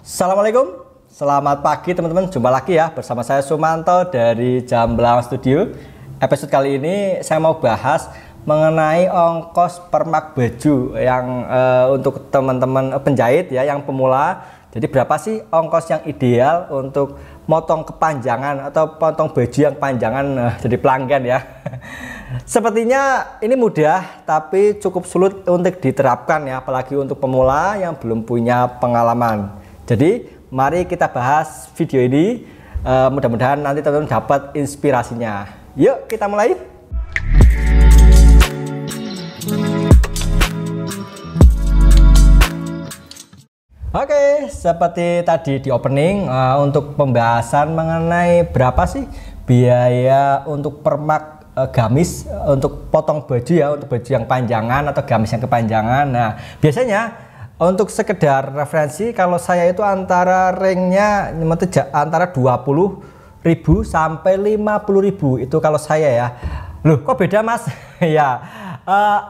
Assalamualaikum, selamat pagi teman-teman. Jumpa lagi ya bersama saya Sumanto dari Jamblang Studio. Episode kali ini saya mau bahas mengenai ongkos permak baju yang untuk teman-teman penjahit ya, yang pemula. Jadi berapa sih ongkos yang ideal untuk motong kepanjangan atau potong baju yang panjangan jadi pelanggan ya. Sepertinya ini mudah tapi cukup sulit untuk diterapkan ya, apalagi untuk pemula yang belum punya pengalaman. Jadi mari kita bahas video ini, mudah-mudahan nanti teman-teman dapat inspirasinya. Yuk kita mulai. Oke, seperti tadi di opening, untuk pembahasan mengenai berapa sih biaya untuk permak gamis untuk potong baju ya, untuk baju yang panjangan atau gamis yang kepanjangan. Nah biasanya untuk sekedar referensi, kalau saya itu antara ringnya antara 20.000 sampai 50.000 itu kalau saya ya. Loh kok beda mas? Ya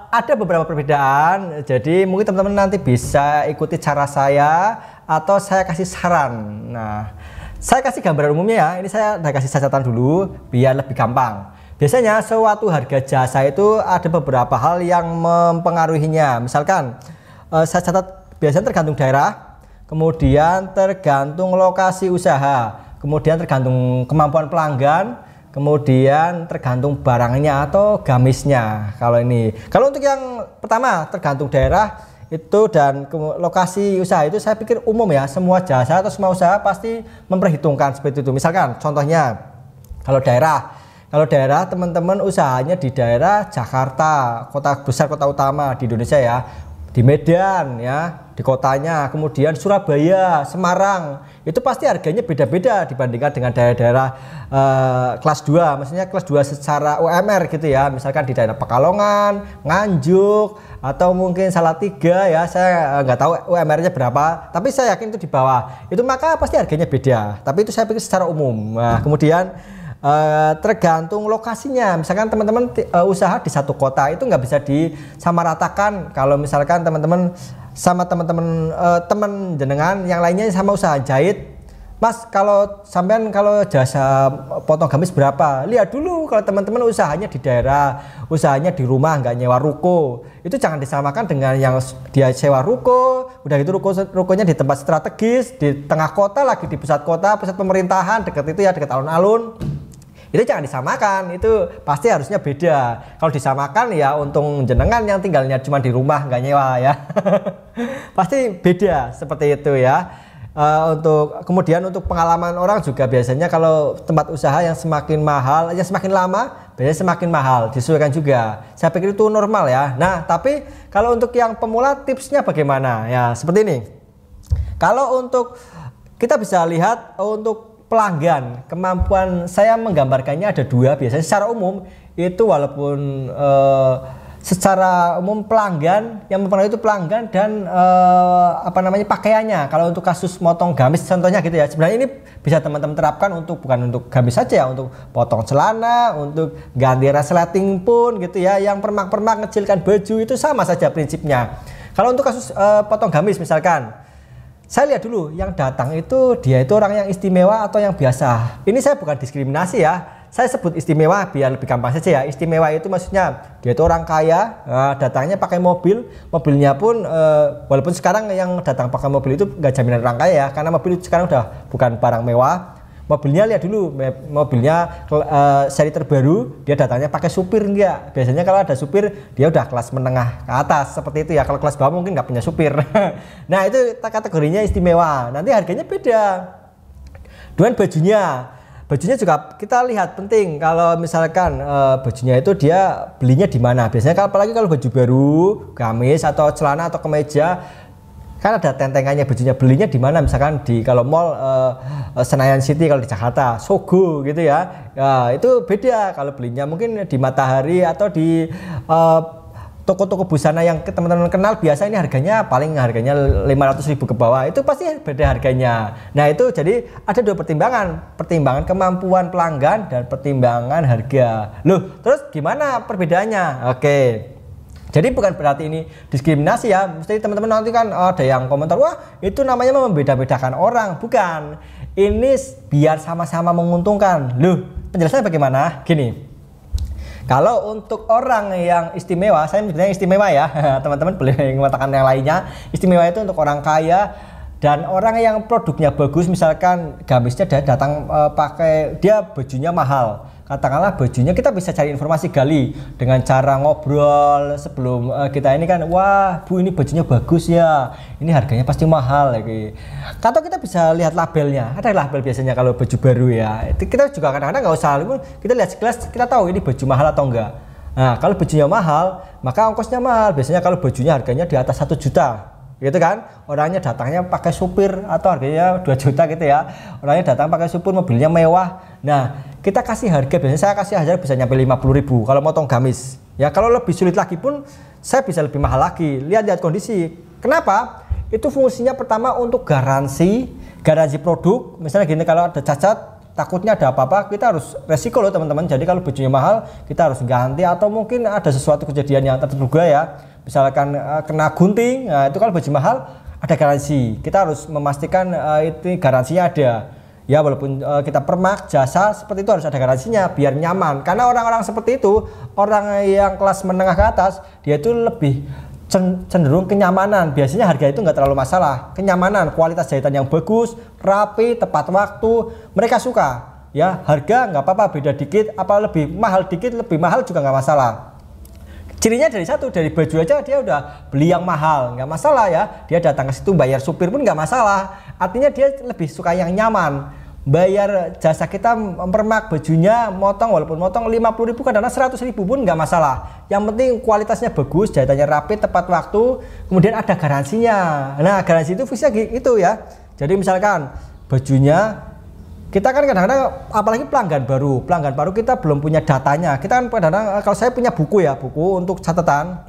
ada beberapa perbedaan, jadi mungkin teman-teman nanti bisa ikuti cara saya atau saya kasih saran. Nah saya kasih gambaran umumnya ya, ini saya udah kasih catatan dulu biar lebih gampang. Biasanya suatu harga jasa itu ada beberapa hal yang mempengaruhinya. Misalkan saya catat biasanya tergantung daerah, kemudian tergantung lokasi usaha, kemudian tergantung kemampuan pelanggan, kemudian tergantung barangnya atau gamisnya. Kalau untuk yang pertama tergantung daerah itu dan lokasi usaha itu saya pikir umum ya, semua jasa atau semua usaha pasti memperhitungkan seperti itu. Misalkan contohnya kalau daerah teman-teman usahanya di daerah Jakarta, kota besar, kota utama di Indonesia ya, di Medan ya, di kotanya, kemudian Surabaya, Semarang, itu pasti harganya beda-beda dibandingkan dengan daerah-daerah kelas 2, maksudnya kelas 2 secara UMR gitu ya, misalkan di daerah Pekalongan, Nganjuk, atau mungkin Salatiga ya, saya nggak tahu UMR-nya berapa, tapi saya yakin itu di bawah, itu maka pasti harganya beda, tapi itu saya pikir secara umum. Nah kemudian tergantung lokasinya, misalkan teman-teman usaha di satu kota itu nggak bisa disamaratakan. Kalau misalkan teman-teman sama teman jenengan yang lainnya sama usaha jahit, mas kalau sampean kalau jasa potong gamis berapa, lihat dulu kalau teman-teman usahanya di daerah, usahanya di rumah nggak nyewa ruko, itu jangan disamakan dengan yang dia sewa ruko, udah gitu rukonya di tempat strategis di tengah kota, lagi di pusat kota, pusat pemerintahan, dekat itu ya, dekat alun-alun. Itu jangan disamakan, itu pasti harusnya beda. Kalau disamakan ya untung jenengan yang tinggalnya cuma di rumah nggak nyewa ya. Pasti beda seperti itu ya. Kemudian untuk pengalaman orang juga biasanya kalau tempat usaha yang semakin mahal, yang semakin lama biasanya semakin mahal, disesuaikan juga. Saya pikir itu normal ya. Nah tapi kalau untuk yang pemula tipsnya bagaimana ya, seperti ini. Kalau untuk kita bisa lihat untuk pelanggan, kemampuan saya menggambarkannya ada dua. Biasanya secara umum itu walaupun secara umum pelanggan yang mempengaruhi itu pelanggan dan pakaiannya. Kalau untuk kasus motong gamis contohnya gitu ya, sebenarnya ini bisa teman-teman terapkan untuk bukan untuk gamis saja ya, untuk potong celana, untuk ganti resleting pun gitu ya, yang permak-permak ngecilkan baju itu sama saja prinsipnya. Kalau untuk kasus potong gamis misalkan, saya lihat dulu yang datang itu dia itu orang yang istimewa atau yang biasa. Ini saya bukan diskriminasi ya, saya sebut istimewa biar lebih gampang saja ya. Istimewa itu maksudnya dia itu orang kaya, datangnya pakai mobilnya pun walaupun sekarang yang datang pakai mobil itu nggak jaminan orang kaya ya, karena mobil itu sekarang udah bukan barang mewah. Mobilnya lihat dulu, mobilnya seri terbaru, dia datangnya pakai supir enggak. Biasanya kalau ada supir dia udah kelas menengah ke atas seperti itu ya, kalau kelas bawah mungkin nggak punya supir. Nah itu kategorinya istimewa, nanti harganya beda. Dengan bajunya juga kita lihat penting. Kalau misalkan bajunya itu dia belinya di mana, biasanya apalagi kalau baju baru, gamis atau celana atau kemeja, kan ada tentengannya bajunya, belinya di mana, misalkan di kalau mall Senayan City kalau di Jakarta, Sogo gitu ya. Itu beda kalau belinya mungkin di Matahari atau di toko-toko busana yang teman-teman kenal, biasa ini harganya 500.000 ke bawah, itu pasti beda harganya. Nah itu jadi ada dua pertimbangan kemampuan pelanggan dan pertimbangan harga. Loh terus gimana perbedaannya? Oke, Jadi bukan berarti ini diskriminasi ya. Mesti teman-teman nanti kan ada yang komentar, wah itu namanya membeda-bedakan orang. Bukan. Ini biar sama-sama menguntungkan. Loh, penjelasannya bagaimana? Gini. Kalau untuk orang yang istimewa, saya menyebutnya istimewa ya. Teman-teman boleh mengatakan yang lainnya. Istimewa itu untuk orang kaya dan orang yang produknya bagus, misalkan gamisnya datang pakai dia bajunya mahal. Katakanlah bajunya, kita bisa cari informasi, gali dengan cara ngobrol sebelum kita ini kan, wah bu ini bajunya bagus ya, ini harganya pasti mahal lagi. Atau kita bisa lihat labelnya, ada label biasanya kalau baju baru ya. Itu kita juga kadang-kadang nggak usah, kita lihat sekilas kita tahu ini baju mahal atau enggak. Nah kalau bajunya mahal maka ongkosnya mahal. Biasanya kalau bajunya harganya di atas 1 juta gitu kan, orangnya datangnya pakai supir atau harganya 2 juta gitu ya, orangnya datang pakai supir, mobilnya mewah. Nah kita kasih harga, biasanya saya kasih harga bisa nyampe 50.000 kalau motong gamis ya. Kalau lebih sulit lagi pun saya bisa lebih mahal lagi, lihat kondisi. Kenapa? Itu fungsinya pertama untuk garansi produk. Misalnya gini, kalau ada cacat takutnya ada apa-apa, kita harus resiko loh teman-teman. Jadi kalau bajunya mahal kita harus ganti, atau mungkin ada sesuatu kejadian yang terduga ya, misalkan kena gunting. Nah itu kalau baju mahal ada garansi, kita harus memastikan itu garansinya ada ya. Walaupun kita permak jasa seperti itu harus ada garansinya biar nyaman, karena orang-orang seperti itu, orang yang kelas menengah ke atas, dia itu lebih cenderung kenyamanan. Biasanya harga itu nggak terlalu masalah, kenyamanan, kualitas jahitan yang bagus, rapi, tepat waktu, mereka suka ya. Harga nggak apa-apa, beda dikit, apa lebih mahal dikit, lebih mahal juga nggak masalah. Cirinya dari satu, dari baju aja dia udah beli yang mahal, nggak masalah ya. Dia datang ke situ bayar supir pun nggak masalah. Artinya dia lebih suka yang nyaman. Bayar jasa kita mempermak bajunya, motong, walaupun motong 50.000 kadang-kadang 100.000 pun nggak masalah. Yang penting kualitasnya bagus, jahitannya rapi, tepat waktu, kemudian ada garansinya. Nah garansi itu fungsinya itu ya. Jadi misalkan bajunya, kita kan kadang-kadang apalagi pelanggan baru kita belum punya datanya. Kita kan kadang-kadang, kalau saya punya buku ya, buku untuk catatan.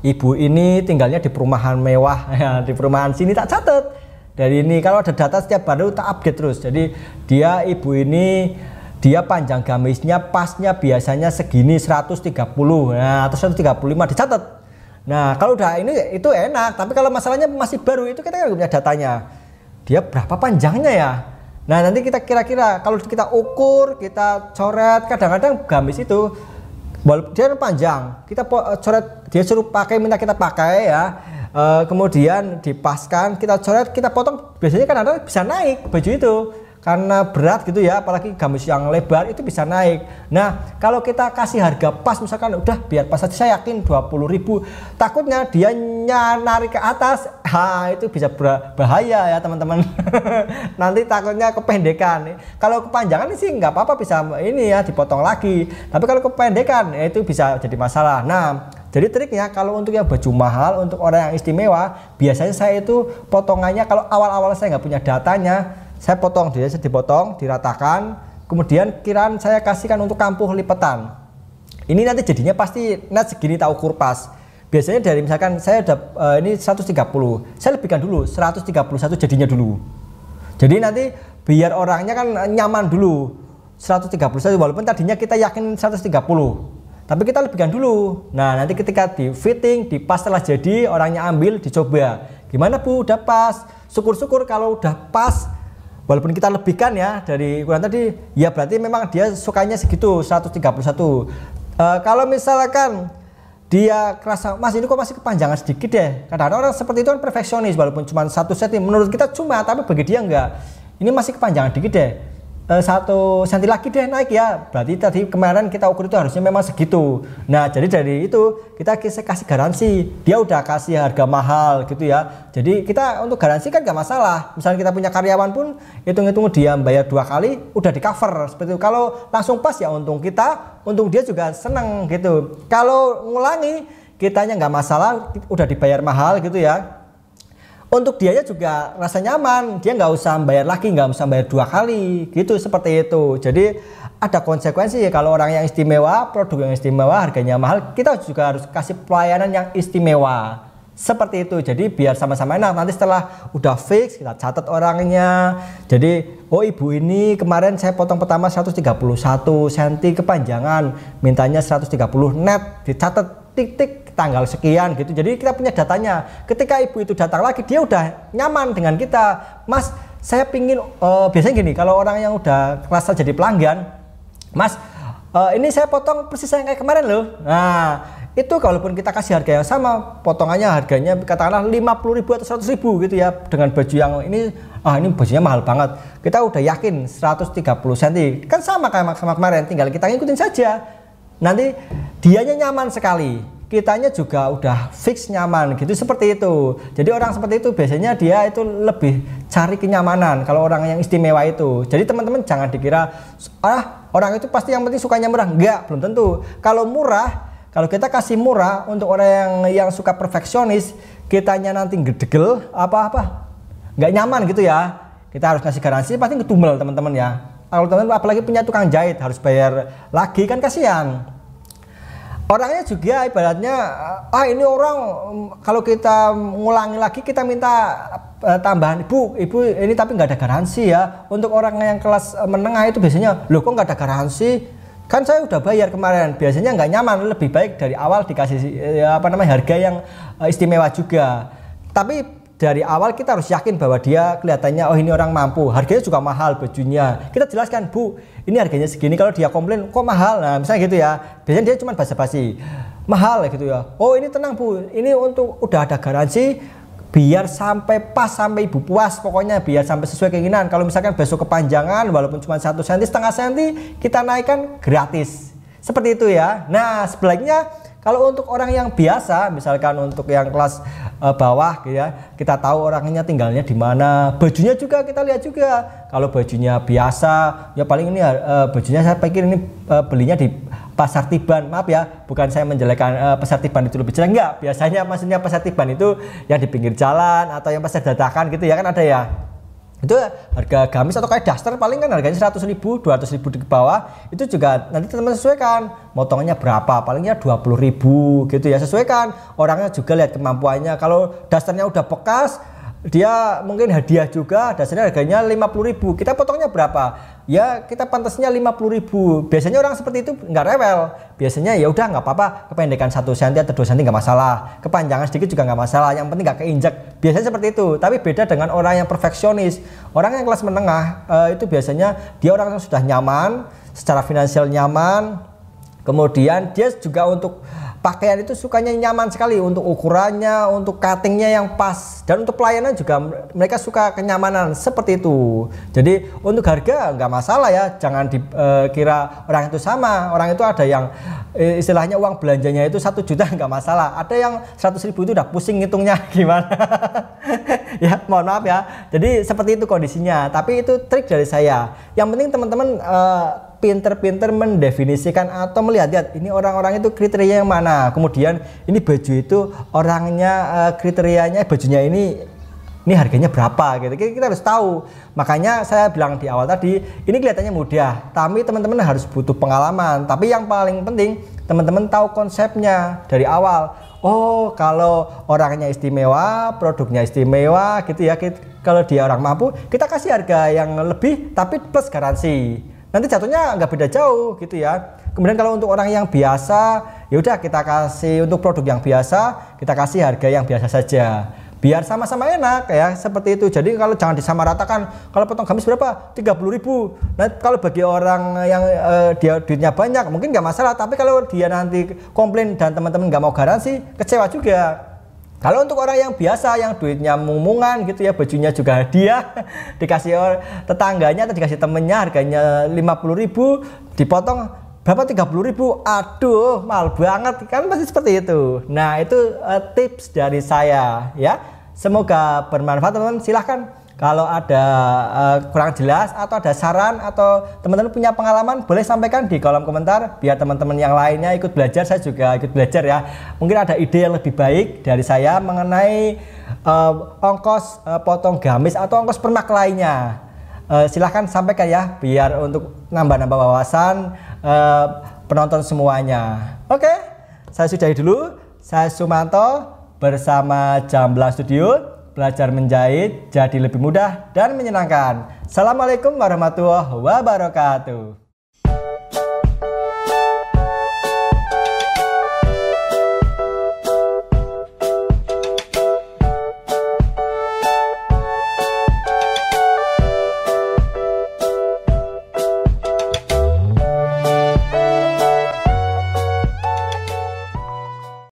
Ibu ini tinggalnya di perumahan mewah ya, di perumahan sini tak catat. Dari ini kalau ada data setiap baru tak update terus. Jadi dia ibu ini, dia panjang gamisnya pasnya biasanya segini 130. Nah, atau 135 dicatat. Nah, kalau udah ini itu enak, tapi kalau masalahnya masih baru itu kita nggak punya datanya. Dia berapa panjangnya ya? Nah nanti kita kira-kira kalau kita ukur, kita coret, kadang-kadang gamis itu walaupun dia panjang, kita coret, dia suruh pakai, minta kita pakai ya, kemudian dipaskan, kita coret, kita potong, biasanya kan ada bisa naik baju itu karena berat gitu ya, apalagi gamis yang lebar itu bisa naik. Nah kalau kita kasih harga pas, misalkan udah biar pas aja, saya yakin 20.000, takutnya dia narik ke atas, itu bisa bahaya ya teman-teman. Nanti takutnya kependekan. Kalau kepanjangan sih nggak apa-apa, bisa ini ya dipotong lagi, tapi kalau kependekan itu bisa jadi masalah. Nah jadi triknya kalau untuk yang baju mahal, untuk orang yang istimewa, biasanya saya itu potongannya, kalau awal-awal saya nggak punya datanya, saya potong, dia dipotong, diratakan, kemudian kiraan saya kasihkan untuk kampuh lipetan. Ini nanti jadinya pasti net segini, tak ukur pas. Biasanya dari misalkan saya udah ini 130, saya lebihkan dulu 131 jadinya dulu. Jadi nanti biar orangnya kan nyaman dulu 131, walaupun tadinya kita yakin 130. Tapi kita lebihkan dulu. Nah nanti ketika di fitting, di pas setelah jadi, orangnya ambil, dicoba. Gimana bu, udah pas? Syukur-syukur kalau udah pas, walaupun kita lebihkan ya dari ukuran tadi, ya berarti memang dia sukanya segitu 131. Kalau misalkan dia kerasa, mas ini kok masih kepanjangan sedikit deh. Kadang-kadang orang seperti itu kan perfeksionis, walaupun cuma 1 cm, menurut kita cuma, tapi bagi dia enggak. Ini masih kepanjangan dikit deh. 1 cm lagi deh naik ya, berarti tadi kemarin kita ukur itu harusnya memang segitu. Nah jadi dari itu kita kasih garansi, dia udah kasih harga mahal gitu ya. Jadi kita untuk garansi kan gak masalah. Misalnya kita punya karyawan pun hitung-hitung dia bayar 2 kali udah di cover seperti itu. Kalau langsung pas ya untung kita, untung dia juga seneng gitu. Kalau ngulangi kitanya nggak masalah, udah dibayar mahal gitu ya. Untuk dianya juga rasa nyaman, dia nggak usah bayar lagi, nggak usah bayar 2 kali gitu, seperti itu. Jadi ada konsekuensi ya, kalau orang yang istimewa, produk yang istimewa, harganya mahal, kita juga harus kasih pelayanan yang istimewa seperti itu. Jadi biar sama-sama enak. Nanti setelah udah fix, kita catat orangnya. Jadi oh ibu ini kemarin saya potong pertama 131 cm kepanjangan, mintanya 130 net, dicatat. titik tanggal sekian gitu. Jadi kita punya datanya. Ketika ibu itu datang lagi, dia udah nyaman dengan kita. Mas, saya pingin biasanya gini, kalau orang yang udah rasa jadi pelanggan, Mas, ini saya potong persis yang kayak kemarin loh. Nah, itu kalaupun kita kasih harga yang sama, potongannya harganya katakanlah 50.000 atau 100.000 gitu ya, dengan baju yang ini bajunya mahal banget, kita udah yakin 130 cm kan sama kayak sama kemarin, tinggal kita ngikutin saja, nanti dianya nyaman sekali, kitanya juga udah fix nyaman gitu, seperti itu. Jadi orang seperti itu biasanya dia itu lebih cari kenyamanan kalau orang yang istimewa itu. Jadi teman-teman jangan dikira orang itu pasti yang penting sukanya murah, enggak, belum tentu. Kalau kita kasih murah untuk orang yang suka perfeksionis, kitanya nanti gedegel nggak nyaman gitu ya. Kita harus kasih garansi, pasti ngedumel teman-teman ya. Kalau teman-teman apalagi punya tukang jahit harus bayar lagi kan kasihan. Orangnya juga ibaratnya ini orang kalau kita ngulangi lagi kita minta tambahan, ibu ini tapi nggak ada garansi ya. Untuk orang yang kelas menengah itu biasanya loh kok nggak ada garansi, kan saya udah bayar kemarin, biasanya nggak nyaman. Lebih baik dari awal dikasih harga yang istimewa juga. Tapi dari awal kita harus yakin bahwa dia kelihatannya ini orang mampu, harganya juga mahal bajunya. Kita jelaskan, Bu, ini harganya segini. Kalau dia komplain kok mahal, nah misalnya gitu ya, biasanya dia cuma basa-basi mahal gitu ya. Oh ini tenang Bu, ini untuk udah ada garansi, biar sampai pas, sampai ibu puas, pokoknya biar sampai sesuai keinginan. Kalau misalkan besok kepanjangan walaupun cuma 1 cm, setengah cm, kita naikkan gratis, seperti itu ya. Nah sebaliknya kalau untuk orang yang biasa, misalkan untuk yang kelas bawah gitu ya, kita tahu orangnya tinggalnya di mana, bajunya juga kita lihat juga. Kalau bajunya biasa ya paling ini bajunya saya pikir ini belinya di Pasar Tiban. Maaf ya, bukan saya menjelekkan Pasar Tiban itu lebih jelek, enggak. Biasanya maksudnya Pasar Tiban itu yang di pinggir jalan atau yang pasar dadakan gitu ya, kan ada ya. Itu harga gamis atau kayak daster paling kan harganya 100.000, 200.000 di bawah. Itu juga nanti teman-teman sesuaikan motongannya berapa, palingnya 20.000 gitu ya, sesuaikan. Orangnya juga lihat kemampuannya. Kalau dasternya udah bekas, dia mungkin hadiah juga, dasarnya harganya 50.000, kita potongnya berapa? Ya kita pantasnya 50.000. Biasanya orang seperti itu nggak rewel, biasanya ya udah nggak apa-apa, kependekan 1 cm atau 2 cm nggak masalah, kepanjangan sedikit juga nggak masalah, yang penting nggak keinjak. Biasanya seperti itu. Tapi beda dengan orang yang perfeksionis, orang yang kelas menengah itu biasanya dia orang yang sudah nyaman, secara finansial nyaman, kemudian dia juga untuk pakaian itu sukanya nyaman sekali, untuk ukurannya, untuk cuttingnya yang pas, dan untuk pelayanan juga mereka suka kenyamanan seperti itu. Jadi untuk harga nggak masalah ya, jangan dikira orang itu sama. Orang itu ada yang istilahnya uang belanjanya itu 1 juta nggak masalah, ada yang 100.000 itu udah pusing ngitungnya gimana. Ya mohon maaf ya, jadi seperti itu kondisinya. Tapi itu trik dari saya. Yang penting teman-teman pinter-pinter mendefinisikan atau melihat ini orang-orang itu kriteria yang mana, kemudian ini baju itu orangnya kriterianya bajunya ini harganya berapa gitu, kita harus tahu. Makanya saya bilang di awal tadi, ini kelihatannya mudah, tapi teman-teman harus butuh pengalaman. Tapi yang paling penting teman-teman tahu konsepnya dari awal. Oh kalau orangnya istimewa, produknya istimewa gitu ya, kalau dia orang mampu, kita kasih harga yang lebih tapi plus garansi, nanti jatuhnya nggak beda jauh gitu ya. Kemudian kalau untuk orang yang biasa, ya udah kita kasih untuk produk yang biasa, kita kasih harga yang biasa saja, biar sama-sama enak ya, seperti itu. Jadi kalau jangan disamaratakan, kalau potong gamis berapa? 30.000. Nah kalau bagi orang yang dia duitnya banyak mungkin nggak masalah, tapi kalau dia nanti komplain dan teman-teman nggak mau garansi, kecewa juga. Kalau untuk orang yang biasa, yang duitnya mumungan gitu ya, bajunya juga hadiah, dikasih tetangganya atau dikasih temennya, harganya 50.000, dipotong berapa? 30.000. Aduh mahal banget kan, pasti seperti itu. Nah itu tips dari saya ya, semoga bermanfaat teman-teman. Silahkan kalau ada kurang jelas atau ada saran atau teman-teman punya pengalaman, boleh sampaikan di kolom komentar biar teman-teman yang lainnya ikut belajar, saya juga ikut belajar ya. Mungkin ada ide yang lebih baik dari saya mengenai ongkos potong gamis atau ongkos permak lainnya. Silahkan sampaikan ya, biar untuk nambah-nambah wawasan penonton semuanya. Oke, saya sudahi dulu. Saya Sumanto bersama Jamblang Studio. Belajar menjahit jadi lebih mudah dan menyenangkan. Assalamualaikum warahmatullahi wabarakatuh.